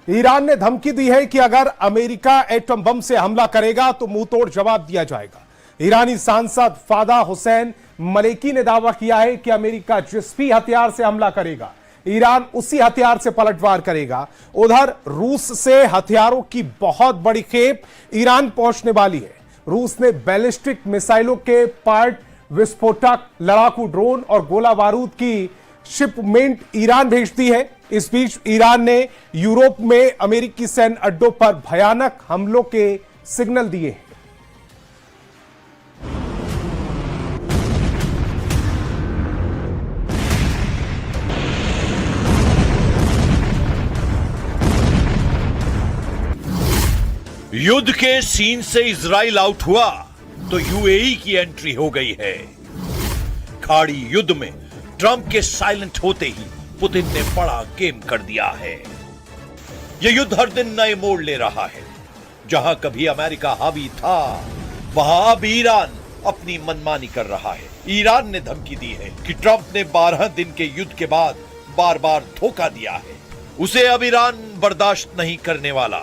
Iran ने धमकी दी है कि अगर अमेरिका एटम बम से हमला करेगा तो मुंहतोड़ जवाब दिया जाएगा। ईरानी सांसद फादा हुसैन मलेकी ने दावा किया है कि अमेरिका जिस भी हथियार से हमला करेगा, ईरान उसी हथियार से पलटवार करेगा। उधर रूस से हथियारों की बहुत बड़ी खेप ईरान पहुंचने वाली है। रूस ने बैलिस्टिक मिसाइलों के पार्ट, विस्फोटक, लड़ाकू ड्रोन और गोला बारूद की शिपमेंट ईरान भेज दी है। इस बीच ईरान ने यूरोप में अमेरिकी सैन्य अड्डों पर भयानक हमलों के सिग्नल दिए हैं। युद्ध के सीन से इजराइल आउट हुआ तो यूएई की एंट्री हो गई है। खाड़ी युद्ध में ट्रंप के साइलेंट होते ही पुतिन ने बड़ा गेम कर दिया है। यह युद्ध हर दिन नए मोड़ ले रहा है। जहां कभी अमेरिका हावी था, वहां अब ईरान अपनी मनमानी कर रहा है। ईरान ने धमकी दी है कि ट्रंप ने 12 दिन के युद्ध के बाद बार बार धोखा दिया है, उसे अब ईरान बर्दाश्त नहीं करने वाला।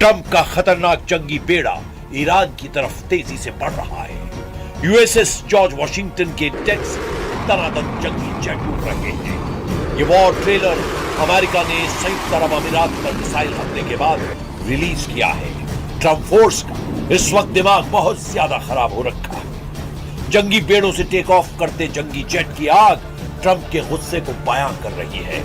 ट्रंप का खतरनाक जंगी बेड़ा ईरान की तरफ तेजी से बढ़ रहा है। यूएसएस जॉर्ज वॉशिंगटन के डेक से तनातन जंगी जेट उड़ रहे हैं। ये वॉर ट्रेलर अमेरिका ने संयुक्त अरब अमीरात पर मिसाइल हमले के बाद रिलीज किया है। ट्रंप फोर्स का इस वक्त दिमाग बहुत ज्यादा खराब हो रखा है। जंगी बेड़ों से टेक ऑफ करते जंगी जेट की आग ट्रंप के गुस्से को बयां कर रही है,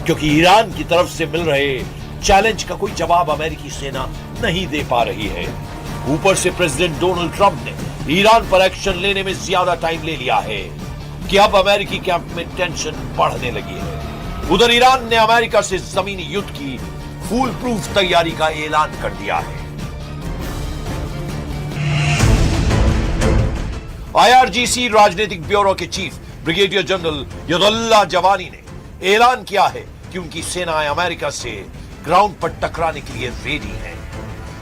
क्योंकि ईरान की तरफ से मिल रहे चैलेंज का कोई जवाब अमेरिकी सेना नहीं दे पा रही है। ऊपर से प्रेसिडेंट डोनाल्ड ट्रंप ने ईरान पर एक्शन लेने में ज्यादा टाइम ले लिया है कि अब अमेरिकी कैंप में टेंशन बढ़ने लगी है। उधर ईरान ने अमेरिका से जमीनी युद्ध की फूल प्रूफ तैयारी का ऐलान कर दिया है। आईआरजीसी राजनीतिक ब्यूरो के चीफ ब्रिगेडियर जनरल यदुल्लाह जवानी ने ऐलान किया है कि उनकी सेनाएं अमेरिका से ग्राउंड पर टकराने के लिए रेडी हैं।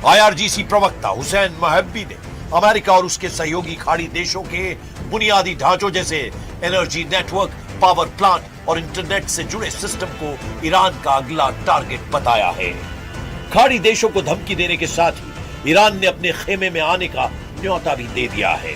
आईआरजीसी प्रवक्ता हुसैन महब्बी ने अमेरिका और उसके सहयोगी खाड़ी देशों के बुनियादी ढांचों जैसे एनर्जी नेटवर्क, पावर प्लांट और इंटरनेट से जुड़े सिस्टम को ईरान का अगला टारगेट बताया है। खाड़ी देशों को धमकी देने के साथ ही ईरान ने अपने खेमे में आने का न्योता भी दे दिया है।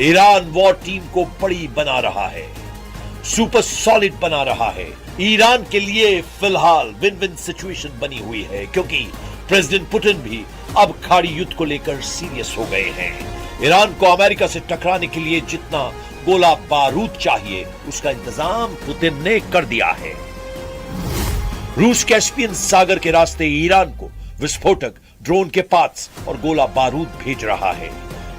ईरान वॉर टीम को बड़ी बना रहा है, सुपर सॉलिड बना रहा है। ईरान के लिए फिलहाल विन विन सिचुएशन बनी हुई है, क्योंकि प्रेसिडेंट पुतिन भी अब खाड़ी युद्ध को लेकर सीरियस हो गए हैं। ईरान को अमेरिका से टकराने के लिए जितना गोला बारूद चाहिए उसका इंतजाम पुतिन ने कर दिया है। रूस कैस्पियन सागर के रास्ते ईरान को विस्फोटक, ड्रोन के पार्ट्स और गोला बारूद भेज रहा है।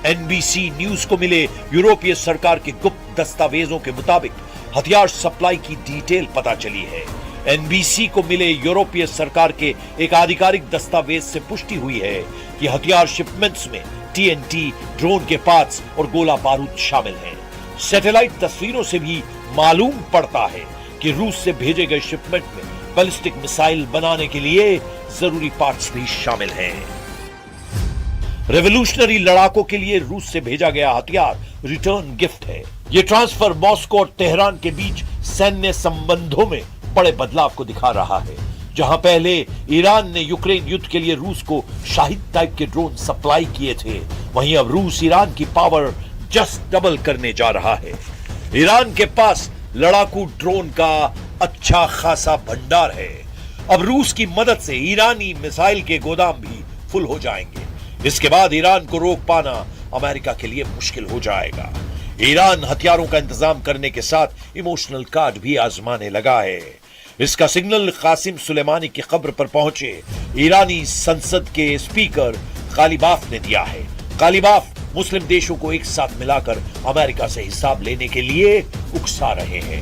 एनबीसी न्यूज को मिले यूरोपीय सरकार के गुप्त दस्तावेजों के मुताबिक हथियार सप्लाई की डिटेल पता चली है। एनबीसी को मिले यूरोपीय सरकार के एक आधिकारिक दस्तावेज से पुष्टि हुई है कि हथियार शिपमेंट्स में टीएनटी, ड्रोन के पार्ट्स और गोला बारूद शामिल हैं। सैटेलाइट तस्वीरों से भी मालूम पड़ता है कि रूस से भेजे गए शिपमेंट में बैलिस्टिक मिसाइल बनाने के लिए जरूरी पार्ट्स भी शामिल हैं। रेवोल्यूशनरी लड़ाकों के लिए रूस से भेजा गया हथियार रिटर्न गिफ्ट है। यह ट्रांसफर मॉस्को और तेहरान के बीच सैन्य संबंधों में बड़े बदलाव को दिखा रहा है। जहां पहले ईरान ने यूक्रेन युद्ध के लिए रूस को शाहिद टाइप के ड्रोन सप्लाई किए थे, वहीं अब रूस ईरान की पावर जस्ट डबल करने जा रहा है। ईरान के पास लड़ाकू ड्रोन का अच्छा खासा भंडार है। अब रूस की मदद से ईरानी मिसाइल के गोदाम भी फुल हो जाएंगे। इसके बाद ईरान को रोक पाना अमेरिका के लिए मुश्किल हो जाएगा। ईरान हथियारों का इंतजाम करने के साथ इमोशनल कार्ड भी आजमाने लगा है। इसका सिग्नल कासिम सुलेमानी की कब्र पर पहुंचे ईरानी संसद के स्पीकर गालिबाफ ने दिया है। गालिबाफ मुस्लिम देशों को एक साथ मिलाकर अमेरिका से हिसाब लेने के लिए उकसा रहे हैं।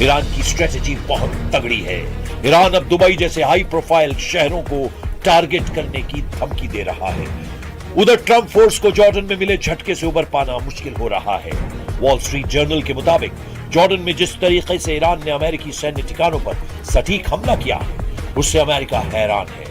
ईरान की स्ट्रेटेजी बहुत तगड़ी है। ईरान अब दुबई जैसे हाई प्रोफाइल शहरों को टारगेट करने की धमकी दे रहा है। उधर ट्रंप फोर्स को जॉर्डन में मिले झटके से उबर पाना मुश्किल हो रहा है। वॉल स्ट्रीट जर्नल के मुताबिक जॉर्डन में जिस तरीके से ईरान ने अमेरिकी सैन्य ठिकानों पर सटीक हमला किया है, उससे अमेरिका हैरान है।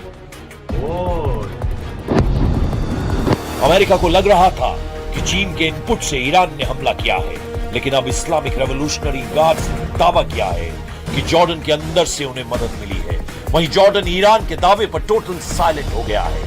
अमेरिका को लग रहा था कि चीन के इनपुट से ईरान ने हमला किया है, लेकिन अब इस्लामिक रेवोल्यूशनरी गार्ड्स ने दावा किया है कि जॉर्डन के अंदर से उन्हें मदद मिली है। वहीं जॉर्डन ईरान के दावे पर टोटल साइलेंट हो गया है,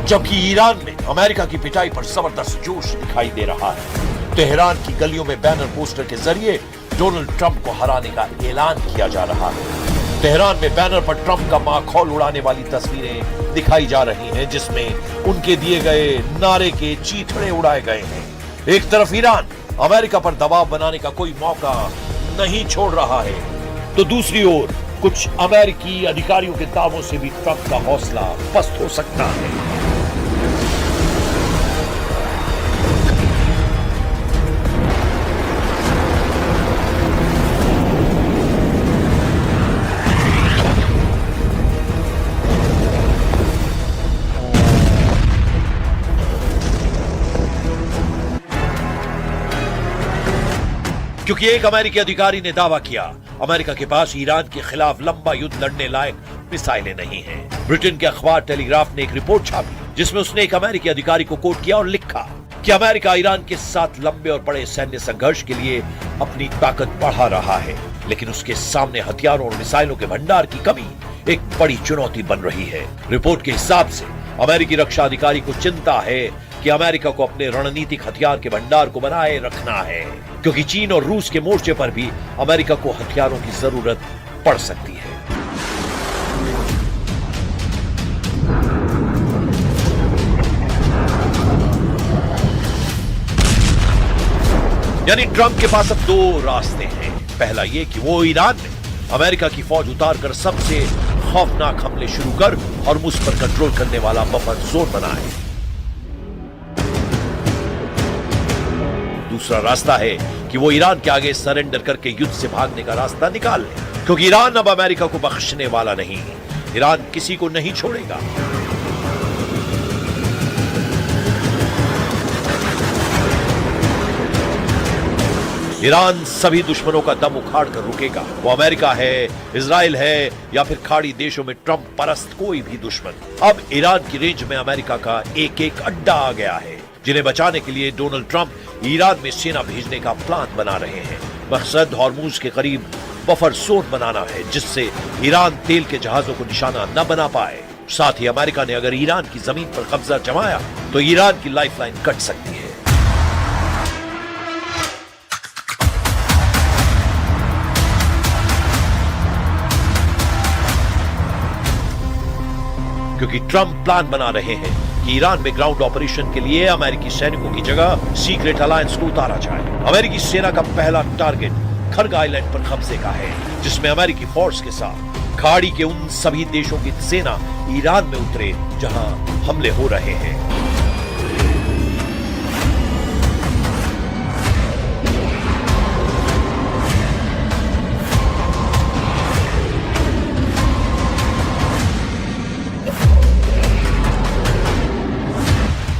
जबकि ईरान में अमेरिका की पिटाई पर जबरदस्त जोश दिखाई दे रहा है। तेहरान की गलियों में बैनर पोस्टर के जरिए डोनाल्ड ट्रंप को हराने का ऐलान किया जा रहा है। तेहरान में बैनर पर ट्रंप का माखौल उड़ाने वाली तस्वीरें दिखाई जा रही हैं, जिसमें उनके दिए गए नारे के चीथड़े उड़ाए गए हैं। एक तरफ ईरान अमेरिका पर दबाव बनाने का कोई मौका नहीं छोड़ रहा है, तो दूसरी ओर कुछ अमेरिकी अधिकारियों के दावों से भी ट्रंप का हौसला पस्त हो सकता है। क्योंकि एक अमेरिकी अधिकारी ने दावा किया, अमेरिका के पास ईरान के खिलाफ लंबा युद्ध लड़ने लायक मिसाइलें नहीं हैं। ब्रिटेन के अखबार टेलीग्राफ ने एक रिपोर्ट छापी, जिसमें उसने एक अमेरिकी अधिकारी को कोट किया और लिखा कि अमेरिका ईरान के साथ लंबे और बड़े सैन्य संघर्ष के लिए अपनी ताकत बढ़ा रहा है, लेकिन उसके सामने हथियारों और मिसाइलों के भंडार की कमी एक बड़ी चुनौती बन रही है। रिपोर्ट के हिसाब से अमेरिकी रक्षा अधिकारी को चिंता है कि अमेरिका को अपने रणनीतिक हथियार के भंडार को बनाए रखना है, क्योंकि चीन और रूस के मोर्चे पर भी अमेरिका को हथियारों की जरूरत पड़ सकती है। यानी ट्रंप के पास अब 2 रास्ते हैं। पहला ये कि वो ईरान में अमेरिका की फौज उतारकर सबसे खौफनाक हमले शुरू कर और मुझ पर कंट्रोल करने वाला बफर जोन बनाए। दूसरा रास्ता है कि वो ईरान के आगे सरेंडर करके युद्ध से भागने का रास्ता निकाल ले, क्योंकि ईरान अब अमेरिका को बख्शने वाला नहीं है। ईरान किसी को नहीं छोड़ेगा। ईरान सभी दुश्मनों का दम उखाड़ कर रुकेगा। वो अमेरिका है, इजराइल है या फिर खाड़ी देशों में ट्रंप परस्त कोई भी दुश्मन। अब ईरान की रेंज में अमेरिका का एक अड्डा आ गया है, जिन्हें बचाने के लिए डोनाल्ड ट्रंप ईरान में सेना भेजने का प्लान बना रहे हैं। मकसद हॉर्मुज के करीब बफर जोन बनाना है, जिससे ईरान तेल के जहाजों को निशाना न बना पाए। साथ ही अमेरिका ने अगर ईरान की जमीन पर कब्जा जमाया तो ईरान की लाइफलाइन कट सकती है। क्योंकि ट्रंप प्लान बना रहे हैं कि ईरान में ग्राउंड ऑपरेशन के लिए अमेरिकी सैनिकों की जगह सीक्रेट अलायंस को उतारा जाए। अमेरिकी सेना का पहला टारगेट खर्ग आइलैंड पर कब्जे का है, जिसमें अमेरिकी फोर्स के साथ खाड़ी के उन सभी देशों की सेना ईरान में उतरे जहां हमले हो रहे हैं।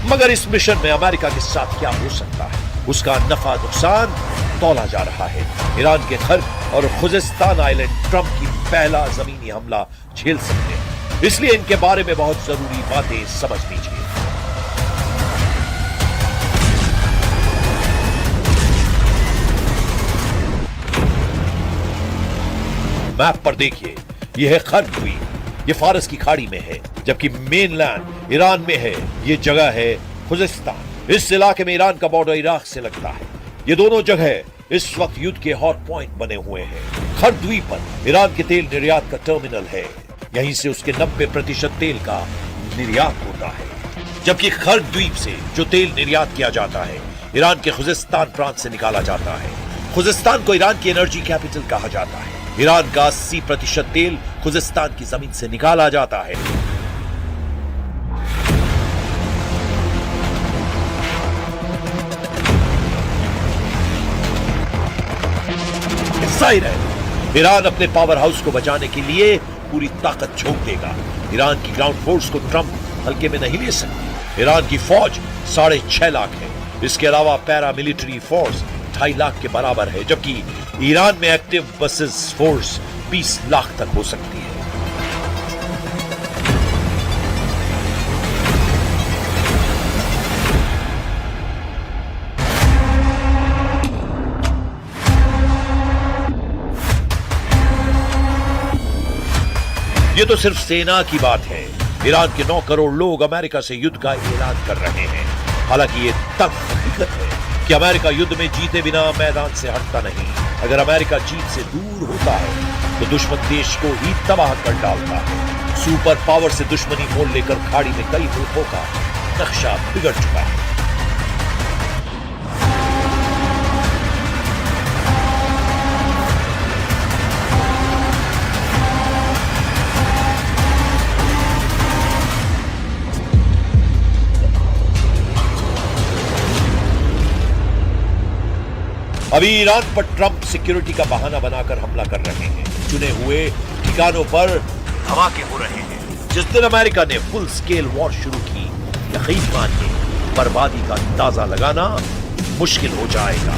मगर इस मिशन में अमेरिका के साथ क्या हो सकता है, उसका नफा नुकसान तौला जा रहा है। ईरान के खर्ग और खुजिस्तान आइलैंड ट्रंप की पहला जमीनी हमला झेल सकते हैं, इसलिए इनके बारे में बहुत जरूरी बातें समझ लीजिए। मैप पर देखिए, यह है खर्ग द्वीप, ये फारस की खाड़ी में है, जबकि मेनलैंड ईरान में है। ये जगह है खुजिस्तान। इस इलाके में ईरान का बॉर्डर इराक से लगता है। ये दोनों जगह इस वक्त युद्ध के हॉट पॉइंट बने हुए हैं। खर्ग द्वीप पर ईरान के तेल निर्यात का टर्मिनल है, यहीं से उसके 90% तेल का निर्यात होता है। जबकि खर्ग द्वीप से जो तेल निर्यात किया जाता है, ईरान के खुजिस्तान प्रांत से निकाला जाता है। खुजिस्तान को ईरान की एनर्जी कैपिटल कहा जाता है। ईरान का 80% तेल खुजिस्तान की जमीन से निकाला जाता है। जाहिर है ईरान अपने पावर हाउस को बचाने के लिए पूरी ताकत झोंक देगा। ईरान की ग्राउंड फोर्स को ट्रंप हल्के में नहीं ले सकते। ईरान की फौज 6.5 लाख है। इसके अलावा पैरा मिलिट्री फोर्स 2.5 लाख के बराबर है, जबकि ईरान में एक्टिव बसेस फोर्स 20 लाख तक हो सकती है। ये तो सिर्फ सेना की बात है। ईरान के 9 करोड़ लोग अमेरिका से युद्ध का ऐलान कर रहे हैं। हालांकि ये तक हकीकत है कि अमेरिका युद्ध में जीते बिना मैदान से हटता नहीं। अगर अमेरिका जीत से दूर होता है तो दुश्मन देश को ही तबाह कर डालता है। सुपर पावर से दुश्मनी मोल लेकर खाड़ी में कई मुल्कों का नक्शा बिगड़ चुका है। अभी ईरान पर ट्रंप सिक्योरिटी का बहाना बनाकर हमला कर रहे हैं। चुने हुए ठिकानों पर धमाके हो रहे हैं। जिस दिन अमेरिका ने फुल स्केल वॉर शुरू की, यकीन मानिए बर्बादी का अंदाजा लगाना मुश्किल हो जाएगा।